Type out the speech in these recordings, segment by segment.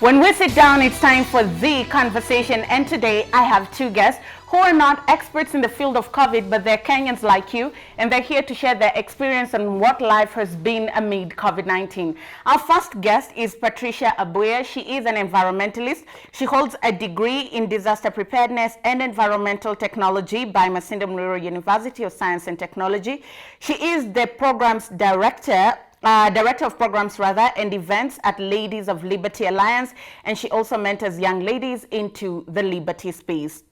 When we sit down, it's time for the conversation, and today I have two guests who are not experts in the field of COVID, but they're Kenyans like you, and they're here to share their experience on what life has been amid COVID-19. Our first guest is Patricia Abuya. She is an environmentalist. She holds a degree in disaster preparedness and environmental technology by Masinde Muliro University of Science and Technology. She is the program's director of programs and events at Ladies of Liberty Alliance, and she also mentors young ladies into the liberty space.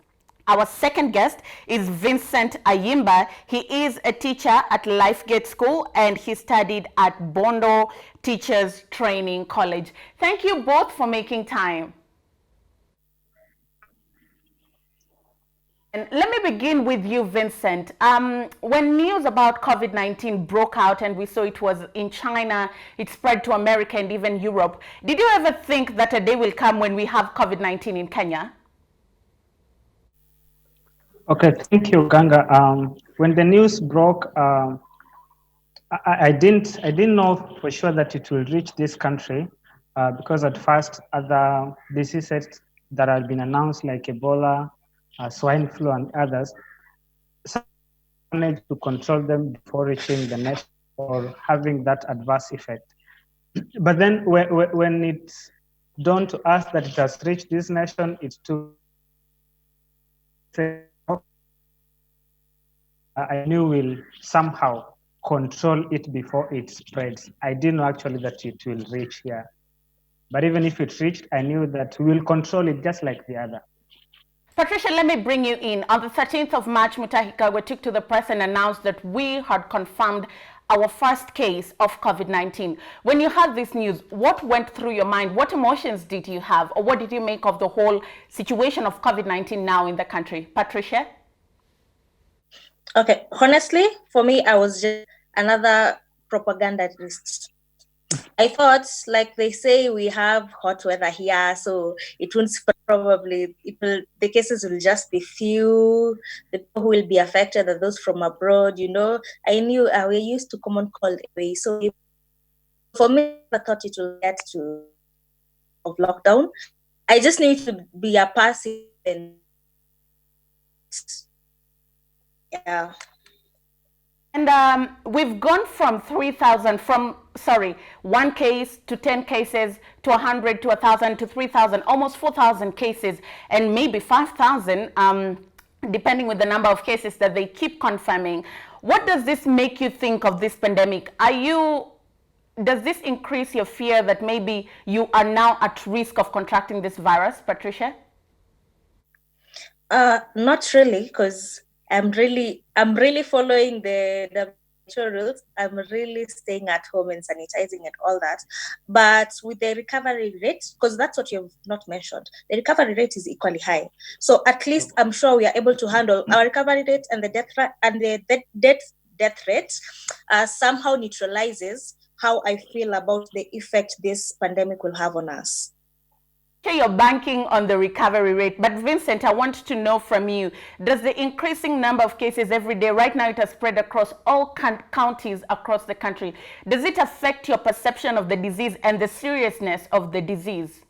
Our second guest is Vincent Ayemba. He is a teacher at Lifegate School and he studied at Bondo Teachers Training College. Thank you both for making time. And let me begin with you, Vincent. When news about COVID-19 broke out and we saw it was in China, it spread to America and even Europe, did you ever think that a day will come when we have COVID-19 in Kenya? Okay, thank you, Ganga. When the news broke, I didn't know for sure that it will reach this country because at first other diseases that had been announced like Ebola, swine flu, and others, some managed to control them before reaching the nation or having that adverse effect. But then when it dawned to us that it has reached this nation, it took. I knew we'll somehow control it before it spreads. I didn't know actually that it will reach here. But even if it reached, I knew that we'll control it just like the other. Patricia, let me bring you in. On the 13th of March, Mutahika took to the press and announced that we had confirmed our first case of COVID-19. When you heard this news, what went through your mind? What emotions did you have? Or what did you make of the whole situation of COVID-19 now in the country? Patricia? Okay, honestly, for me, I was just another propagandist. I thought, like they say, we have hot weather here, so it won't probably, the cases will just be few. The people who will be affected are those from abroad, you know. I knew we're used to common cold anyway. So for me, I thought it will get to of lockdown. I just need to be a passive and yeah. And we've gone from 1 case to 10 cases to 100 to 1,000 to 3,000, almost 4,000 cases, and maybe 5,000, depending with the number of cases that they keep confirming. What does this make you think of this pandemic? Does this increase your fear that maybe you are now at risk of contracting this virus, Patricia? Not really, because I'm really following the rules. I'm really staying at home and sanitizing and all that. But with the recovery rate, because that's what you've not mentioned, the recovery rate is equally high. So at least I'm sure we are able to handle our recovery rate, and the death rate somehow neutralizes how I feel about the effect this pandemic will have on us. You're banking on the recovery rate, but Vincent, I want to know from you, does the increasing number of cases every day, right now it has spread across all counties across the country, does it affect your perception of the disease and the seriousness of the disease?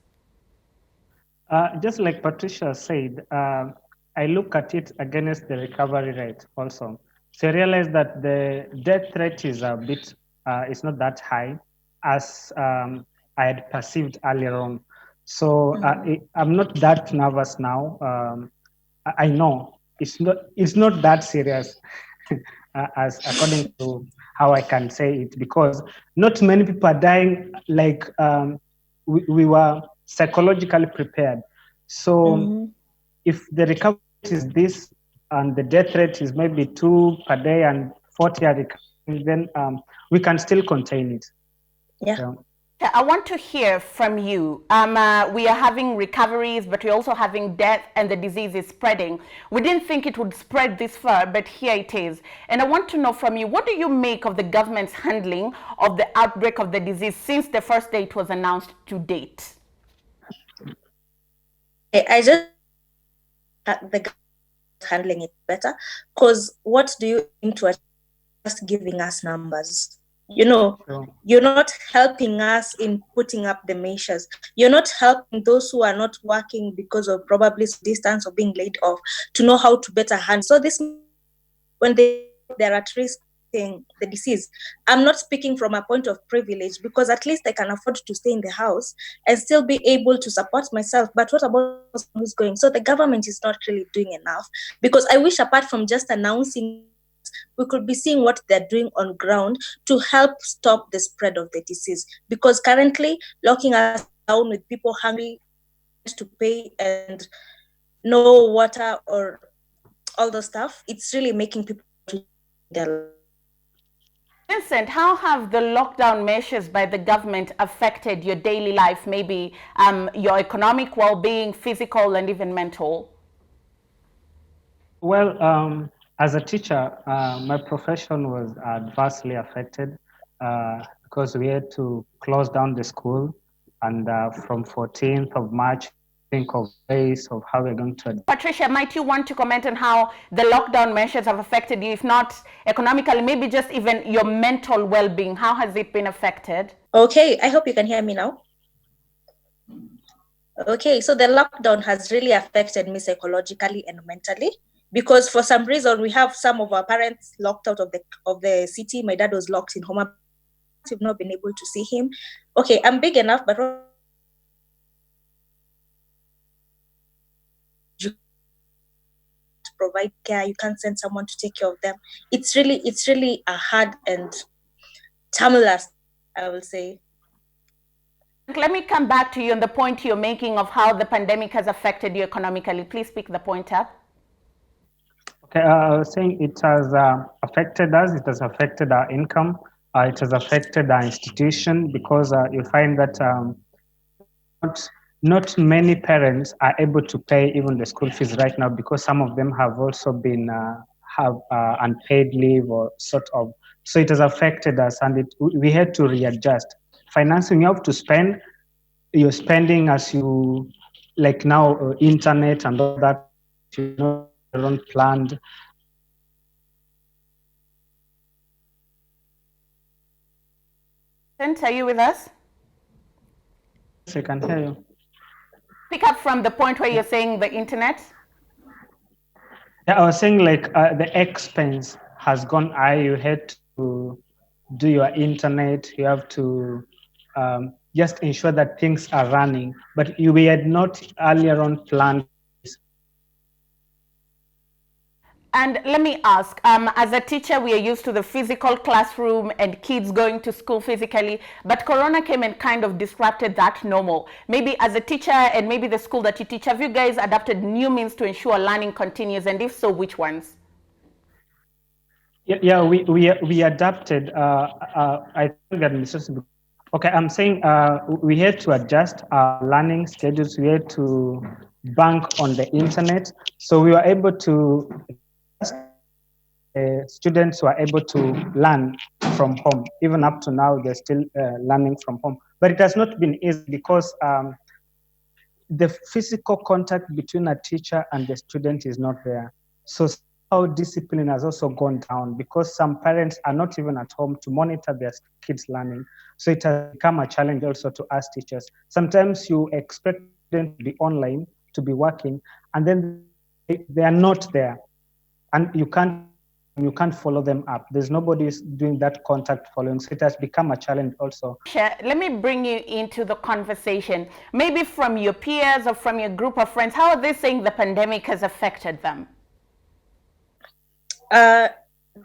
Just like Patricia said, I look at it against the recovery rate also. So I realize that the death rate is a bit, it's not that high as I had perceived earlier on. So I'm not that nervous now. I know it's not that serious as according to how I can say it, because not many people are dying like we were psychologically prepared. So if the recovery rate is this and the death rate is maybe 2 per day and 40 are recovering, then we can still contain it. Yeah. So, I want to hear from you. We are having recoveries, but we're also having death, and the disease is spreading. We didn't think it would spread this far, but here it is. And I want to know from you, what do you make of the government's handling of the outbreak of the disease since the first day it was announced to date? I just the government handling it better, because what do you aim to just giving us numbers? You're not helping us in putting up the measures. You're not helping those who are not working because of probably distance or being laid off to know how to better handle. So this, when they're at risk the disease, I'm not speaking from a point of privilege, because at least I can afford to stay in the house and still be able to support myself. But what about who's going? So the government is not really doing enough, because I wish, apart from just announcing, we could be seeing what they're doing on ground to help stop the spread of the disease. Because currently, locking us down with people hungry to pay and no water or all the stuff, it's really making people their. Vincent, how have the lockdown measures by the government affected your daily life, maybe your economic well-being, physical and even mental? Well, as a teacher, my profession was adversely affected because we had to close down the school, and from 14th of March, think of ways of how we're going to. Patricia, might you want to comment on how the lockdown measures have affected you, if not economically, maybe just even your mental well-being? How has it been affected? Okay, I hope you can hear me now. Okay, so the lockdown has really affected me psychologically and mentally, because for some reason we have some of our parents locked out of the city. My dad was locked in Homa. We've not been able to see him. Okay, I'm big enough, but to provide care, you can't send someone to take care of them. It's really a hard and tumultuous, I will say. Let me come back to you on the point you're making of how the pandemic has affected you economically. Please pick the point up. Okay, I was saying it has affected us, it has affected our income, it has affected our institution, because you find that not many parents are able to pay even the school fees right now, because some of them have also been have unpaid leave or sort of. So it has affected us, and we had to readjust. Financing, you have to spend. You're spending as you like now, internet and all that. You know, planned. Are you with us? Yes, I can hear you. Pick up from the point where you're saying the internet. Yeah, I was saying like the expense has gone high. You had to do your internet. You have to just ensure that things are running. But we had not earlier on planned. And let me ask, as a teacher, we are used to the physical classroom and kids going to school physically, but Corona came and kind of disrupted that normal. Maybe as a teacher and maybe the school that you teach, have you guys adopted new means to ensure learning continues? And if so, which ones? Yeah, we adapted. I think administration. Okay, I'm saying we had to adjust our learning schedules. We had to bank on the internet, so we were able to. Students were able to learn from home. Even up to now, they're still learning from home. But it has not been easy, because the physical contact between a teacher and the student is not there. So how discipline has also gone down, because some parents are not even at home to monitor their kids' learning. So it has become a challenge also to us teachers. Sometimes you expect them to be online, to be working, and then they are not there, and you can't follow them up. There's nobody doing that contact following. So it has become a challenge also. Let me bring you into the conversation. Maybe from your peers or from your group of friends, how are they saying the pandemic has affected them? There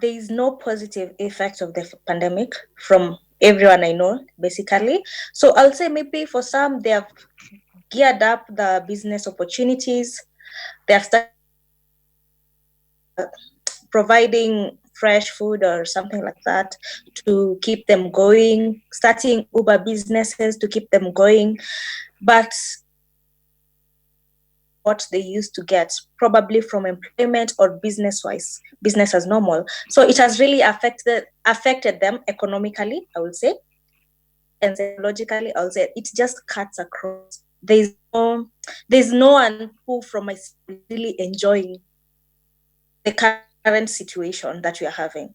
is no positive effect of the pandemic from everyone I know, basically. So I'll say maybe for some, they have geared up the business opportunities. They have started providing fresh food or something like that to keep them going, starting Uber businesses to keep them going. But what they used to get probably from employment or business as normal. So it has really affected them economically, I would say, and psychologically, I would say it just cuts across. There's no one who from my really enjoying the current situation that we are having.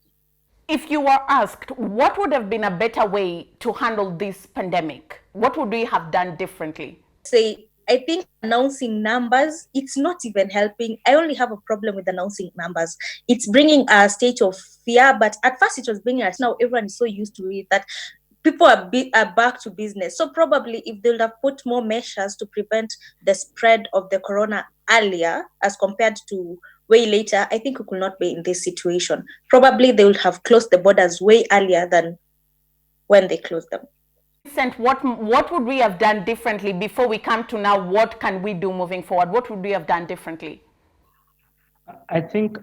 If you were asked what would have been a better way to handle this pandemic, what would we have done differently? Say, I think announcing numbers, it's not even helping. I only have a problem with announcing numbers. It's bringing a state of fear, but at first it was bringing us. Now everyone is so used to it that people are back to business. So probably if they would have put more measures to prevent the spread of the corona earlier as compared to way later, I think we could not be in this situation. Probably they would have closed the borders way earlier than when they closed them. Vincent, what would we have done differently before we come to now? What can we do moving forward? What would we have done differently? I think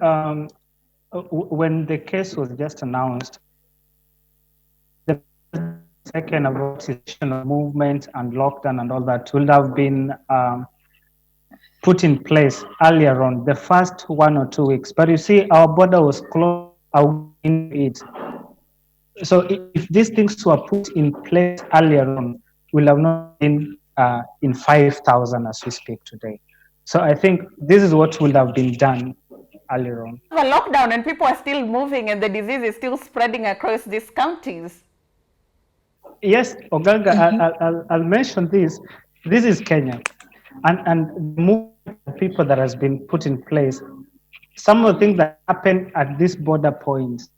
when the case was just announced, the second about situation of movement and lockdown and all that would have been put in place earlier on, the first 1 or 2 weeks. But you see, our border was closed in it. So if these things were put in place earlier on, we'll have not been in 5,000 as we speak today. So I think this is what would have been done earlier on. A lockdown and people are still moving and the disease is still spreading across these counties. Yes, Ogalga, I'll mention this. This is Kenya. And the movement of people that has been put in place, some of the things that happen at this border points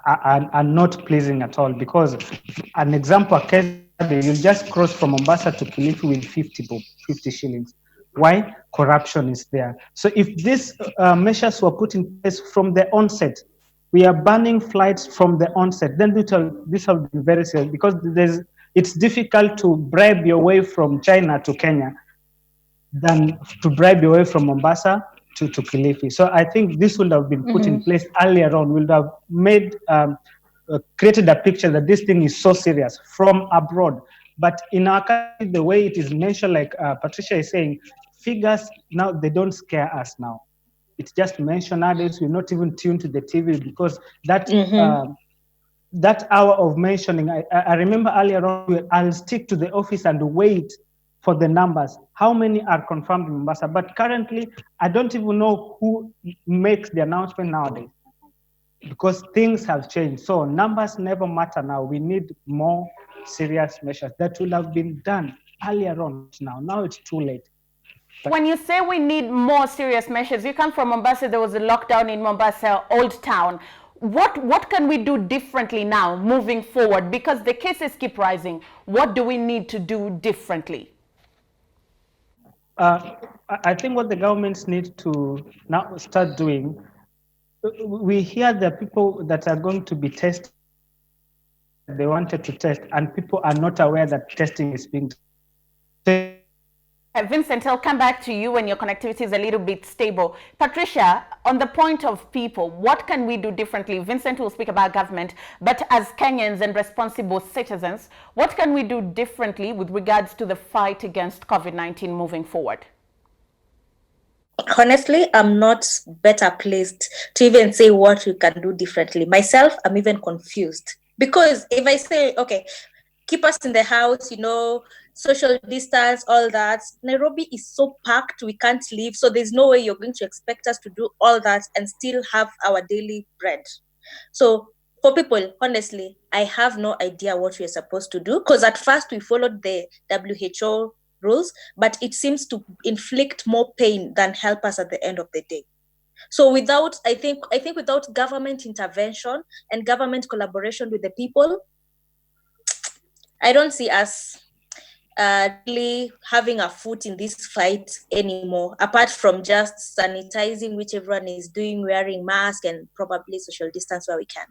are not pleasing at all, because an example, you just cross from Mombasa to Kilifi with 50 shillings. Why? Corruption is there. So if these measures were put in place from the onset, we are banning flights from the onset, then this will be very serious, because it's difficult to bribe your way from China to Kenya than to bribe your way from Mombasa to Kilifi. So I think this would have been put in place earlier on, would have made created a picture that this thing is so serious from abroad. But in our country, the way it is mentioned, like Patricia is saying, figures now, they don't scare us now. It's just mentioned nowadays. We're not even tuned to the TV, because that that hour of mentioning, I remember earlier on, I'll stick to the office and wait for the numbers. How many are confirmed in Mombasa? But currently, I don't even know who makes the announcement nowadays, because things have changed. So numbers never matter now. We need more serious measures that will have been done earlier on. Now it's too late. When you say we need more serious measures, you come from Mombasa, there was a lockdown in Mombasa, Old Town. What can we do differently now, moving forward? Because the cases keep rising. What do we need to do differently? I think what the governments need to now start doing, we hear the people that are going to be tested, they wanted to test, and people are not aware that testing is being done. Vincent, I'll come back to you when your connectivity is a little bit stable. Patricia, on the point of people, what can we do differently? Vincent will speak about government, but as Kenyans and responsible citizens, what can we do differently with regards to the fight against COVID-19 moving forward? Honestly, I'm not better placed to even say what we can do differently. Myself, I'm even confused. Because if I say, okay, keep us in the house, social distance, all that. Nairobi is so packed, we can't leave. So there's no way you're going to expect us to do all that and still have our daily bread. So for people, honestly, I have no idea what we're supposed to do, because at first we followed the WHO rules, but it seems to inflict more pain than help us at the end of the day. So I think without government intervention and government collaboration with the people, I don't see us really having a foot in this fight anymore, apart from just sanitizing, which everyone is doing, wearing masks and probably social distance where we can.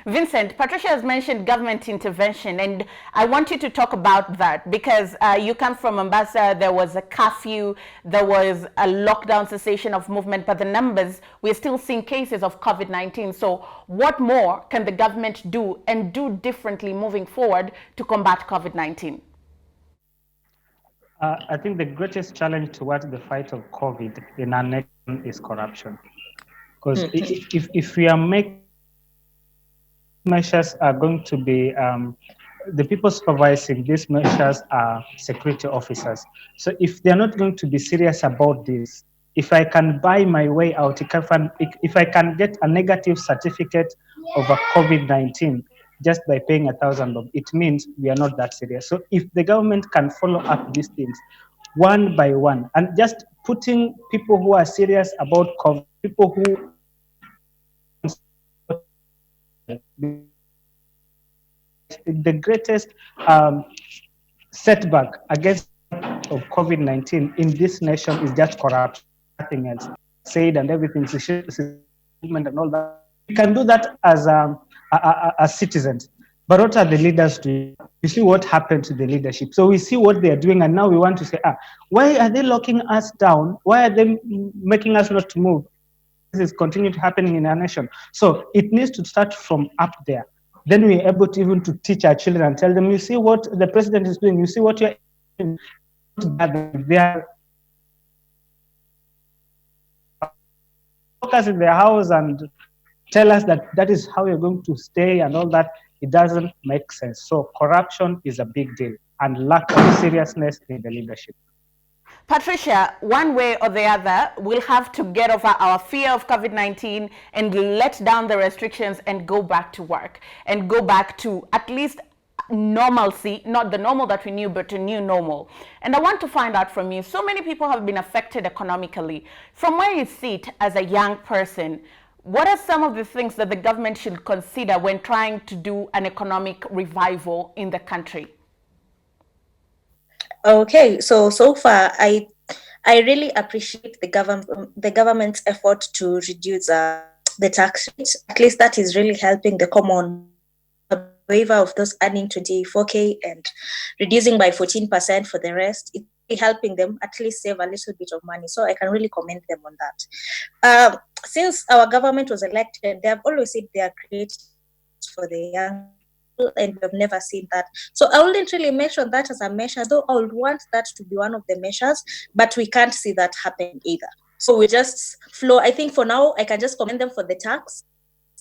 Vincent, Patricia has mentioned government intervention, and I want you to talk about that, because you come from Mombasa, there was a curfew, there was a lockdown, cessation of movement, but the numbers, we're still seeing cases of COVID-19. So what more can the government do and do differently moving forward to combat COVID-19? I think the greatest challenge towards the fight of COVID in our nation is corruption. Because if we are making measures are going to be, the people supervising these measures are security officers. So if they're not going to be serious about this, if I can buy my way out, if I can get a negative certificate of a COVID-19 just by paying 1,000 bob, it means we are not that serious. So if the government can follow up these things one by one and just putting people who are serious about COVID, people who the greatest setback against of COVID-19 in this nation is just corruption, nothing else. Said and everything, movement and all that. We can do that as citizens. But what are the leaders doing? You see what happened to the leadership. So we see what they are doing, and now we want to say, why are they locking us down? Why are they making us not to move? This is continuing to happening in our nation. So it needs to start from up there. Then we're able to even to teach our children and tell them, you see what the president is doing, you see what you're doing. They are focus in their house and tell us that that is how you're going to stay and all that. It doesn't make sense. So corruption is a big deal and lack of seriousness in the leadership. Patricia, one way or the other, we'll have to get over our fear of COVID-19 and let down the restrictions and go back to work and go back to at least normalcy, not the normal that we knew, but a new normal. And I want to find out from you, so many people have been affected economically. From where you sit as a young person, what are some of the things that the government should consider when trying to do an economic revival in the country? Okay, so far I really appreciate the government's effort to reduce the tax rates. At least that is really helping the common waiver of those earning 24K and reducing by 14% for the rest. It's really helping them at least save a little bit of money. So I can really commend them on that. Since our government was elected, they have always said they are creating for the young, and we've never seen that. So I wouldn't really mention that as a measure, though I would want that to be one of the measures, but we can't see that happen either. So we just flow. I think for now, I can just commend them for the tax.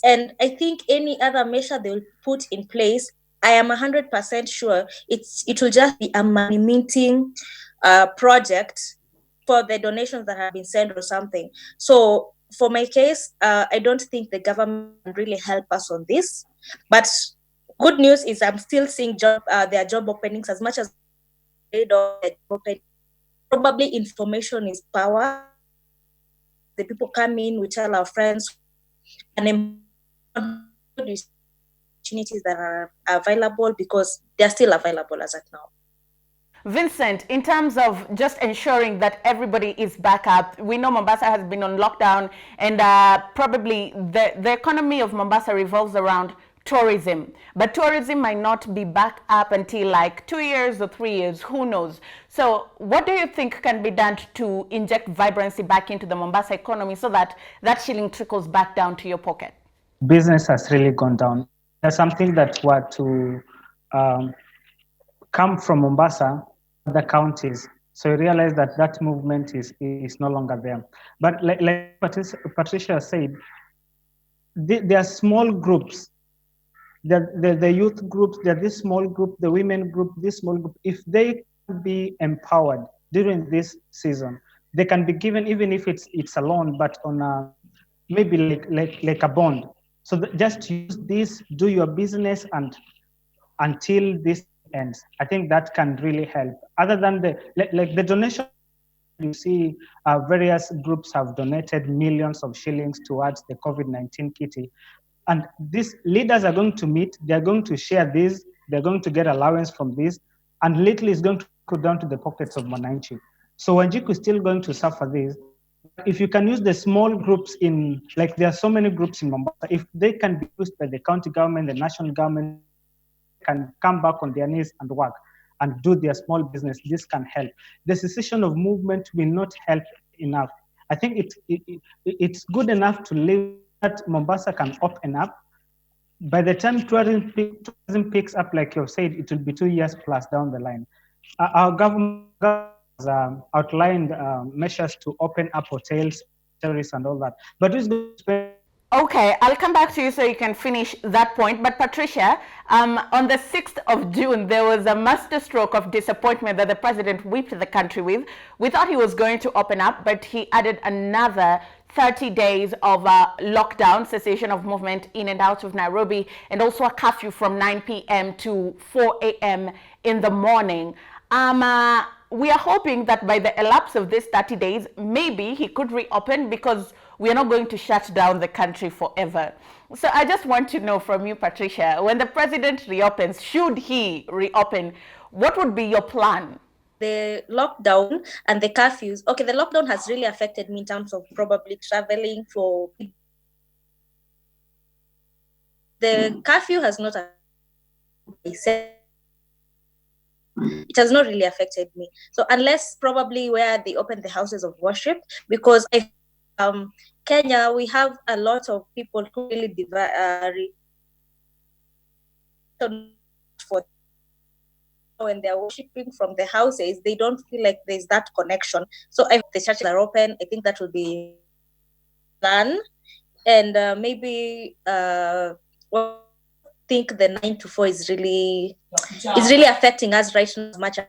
And I think any other measure they will put in place, I am 100% sure it will just be a money minting project for the donations that have been sent or something. So for my case, I don't think the government can really help us on this. But good news is I'm still seeing their job openings as much as they don't open. Probably information is power. The people come in, we tell our friends, and opportunities that are available because they're still available as of now. Vincent, in terms of just ensuring that everybody is back up, we know Mombasa has been on lockdown, and probably the economy of Mombasa revolves around tourism, but tourism might not be back up until like 2 years or 3 years, who knows. So what do you think can be done to inject vibrancy back into the Mombasa economy so that that shilling trickles back down to your pocket? Business has really gone down. There's something that were to come from Mombasa, the counties. So you realize that that movement is no longer there. But like Patricia said, there are small groups. The youth groups, there are this small group, the women group, this small group. If they can be empowered during this season, they can be given, even if it's a loan, but on a, maybe like a bond. So just use this, do your business, and until this ends. I think that can really help. Other than the donation, you see various groups have donated millions of shillings towards the COVID-19 kitty. And these leaders are going to meet, they're going to share this, they're going to get allowance from this, and little is going to go down to the pockets of Mwananchi. So Wanjiku is still going to suffer this. If you can use the small groups in, like there are so many groups in Mombasa, if they can be used by the county government, the national government, can come back on their knees and work and do their small business, this can help. The cessation of movement will not help enough. I think it's good enough to live that Mombasa can open up. By the time tourism picks up, like you've said, it will be 2 years plus down the line. Our government has outlined measures to open up hotels, and all that. But who's going to spend? Okay, I'll come back to you so you can finish that point. But Patricia, on the 6th of June, there was a masterstroke of disappointment that the president whipped the country with. We thought he was going to open up, but he added another 30 days of lockdown, cessation of movement in and out of Nairobi, and also a curfew from 9 p.m. to 4 a.m. in the morning. We are hoping that by the elapse of these 30 days, maybe he could reopen, because we are not going to shut down the country forever. So I just want to know from you, Patricia, when the president reopens, should he reopen, what would be your plan? The lockdown and the curfews. Okay, the lockdown has really affected me in terms of probably traveling for. The curfew has not. It has not really affected me. So unless probably where they open the houses of worship, because Kenya, we have a lot of people who really for when they're worshiping from the houses, they don't feel like there's that connection. So if the churches are open, I think that will be done. And maybe think the 9 to 4 is really affecting us right now as much as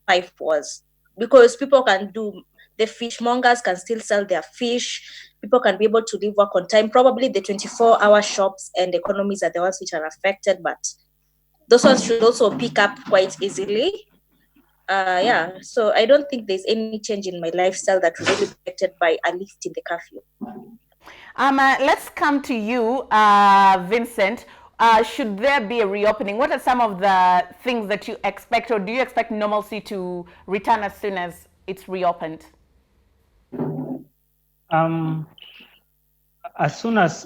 life was, because people can do, the fishmongers can still sell their fish, people can be able to leave work on time. Probably the 24-hour shops and economies are the ones which are affected, but those ones should also pick up quite easily. So I don't think there's any change in my lifestyle that will really be affected by a lift in the curfew. Let's come to you, Vincent. Should there be a reopening? What are some of the things that you expect, or do you expect normalcy to return as soon as it's reopened? As soon as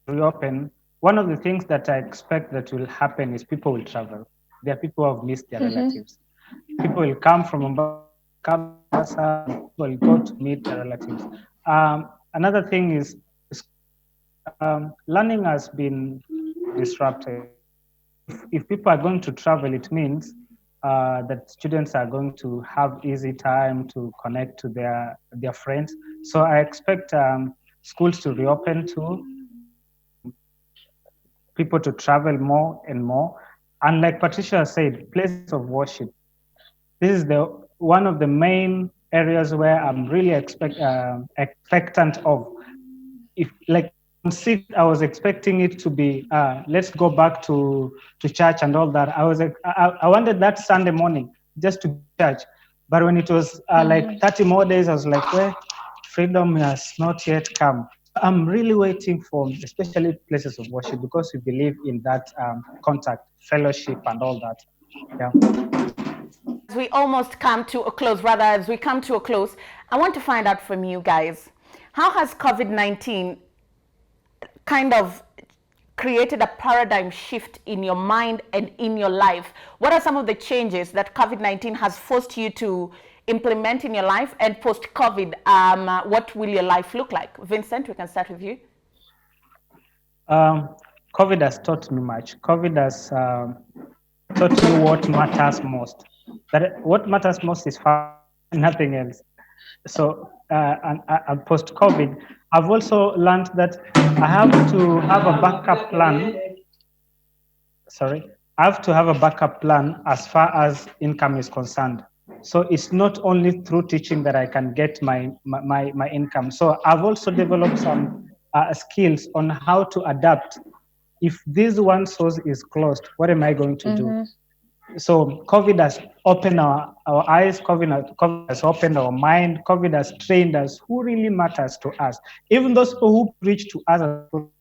reopen, one of the things that I expect that will happen is people will travel. There are people who have missed their relatives. People will come from Mombasa, people will go to meet their relatives. Another thing is learning has been disrupted. If people are going to travel, it means that students are going to have easy time to connect to their friends. So I expect schools to reopen too, people to travel more and more. And like Patricia said, places of worship. This is one of the main areas where I'm really expectant of. If like on 6th, I was expecting it to be let's go back to church and all that. I wanted that Sunday morning just to church, but when it was like 30 more days, I was like, well, freedom has not yet come. I'm really waiting for, especially places of worship, because we believe in that contact, fellowship, and all that. Yeah. As we almost come to a close, rather, as we come to a close, I want to find out from you guys, how has COVID-19 kind of created a paradigm shift in your mind and in your life? What are some of the changes that COVID-19 has forced you to implement in your life? And post-COVID, what will your life look like? Vincent, we can start with you. COVID has taught me much. COVID has taught me what matters most. That what matters most is nothing else. So, and post-COVID, I've also learned that I have to have a backup plan. I have to have a backup plan as far as income is concerned. So it's not only through teaching that I can get my income. So I've also developed some skills on how to adapt. If this one source is closed, what am I going to do? So COVID has opened our eyes, COVID has opened our mind, COVID has trained us who really matters to us. Even those people who preach to us,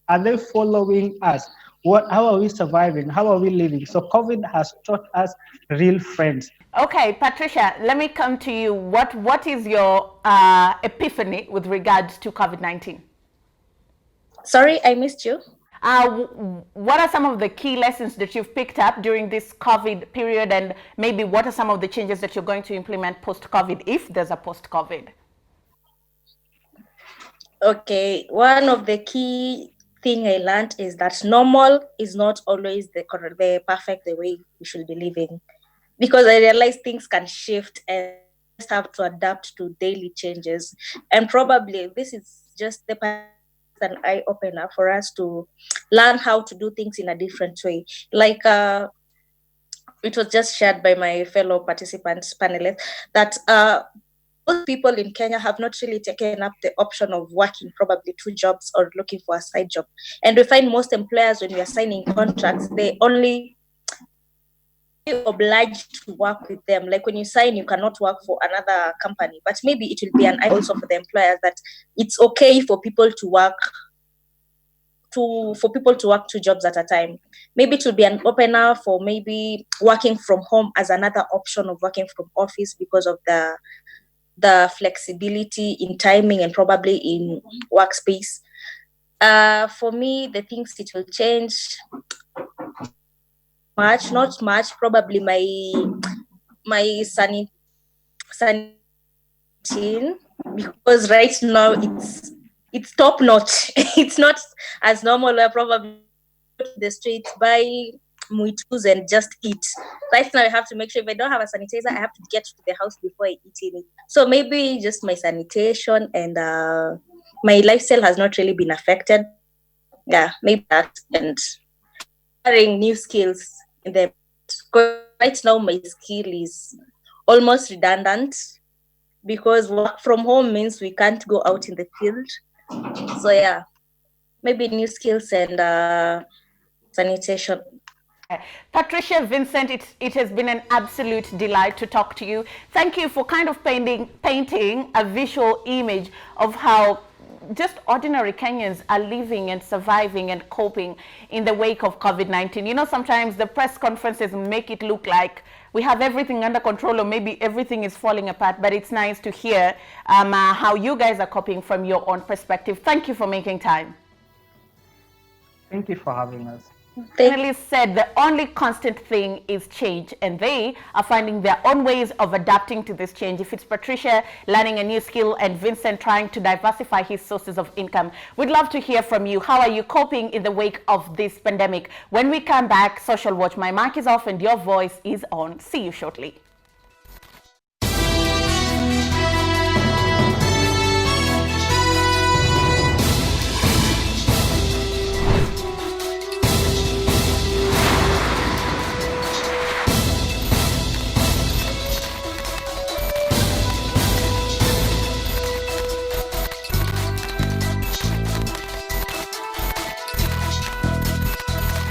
are they following us? How are we surviving? How are we living? So COVID has taught us real friends. Okay, Patricia, let me come to you. What is your epiphany with regards to COVID-19? Sorry, I missed you. What are some of the key lessons that you've picked up during this COVID period, and maybe what are some of the changes that you're going to implement post-COVID, if there's a post-COVID? Okay, one of the key thing I learned is that normal is not always the perfect the way we should be living, because I realized things can shift and just have to adapt to daily changes. And probably this is just an eye opener for us to learn how to do things in a different way. Like it was just shared by my fellow participants, panelists, that most people in Kenya have not really taken up the option of working probably 2 jobs or looking for a side job. And we find most employers, when we are signing contracts, they only obliged to work with them. Like when you sign, you cannot work for another company. But maybe it will be an eye also for the employers that it's okay for people to work 2 jobs at a time. Maybe it will be an opener for maybe working from home as another option of working from office, because of the flexibility in timing and probably in workspace. For me, the things it will change not much. Probably my sanitation, because right now it's top notch. It's not as normal. I probably go to the street, buy muitus and just eat. Right now I have to make sure if I don't have a sanitizer, I have to get to the house before I eat it. So maybe just my sanitation and my lifestyle has not really been affected. Yeah, maybe that, and learning new skills in them. Right now my skill is almost redundant, because work from home means we can't go out in the field. So yeah, maybe new skills and sanitation. Patricia, Vincent, it has been an absolute delight to talk to you. Thank you for kind of painting a visual image of how just ordinary Kenyans are living and surviving and coping in the wake of COVID-19. You know, sometimes the press conferences make it look like we have everything under control, or maybe everything is falling apart, but it's nice to hear how you guys are coping from your own perspective. Thank you for making time. Thank you for having us. Finally said the only constant thing is change, and they are finding their own ways of adapting to this change. If it's Patricia learning a new skill and Vincent trying to diversify his sources of income, we'd love to hear from you. How are you coping in the wake of this pandemic? When we come back, Social Watch, my mic is off and your voice is on. See you shortly.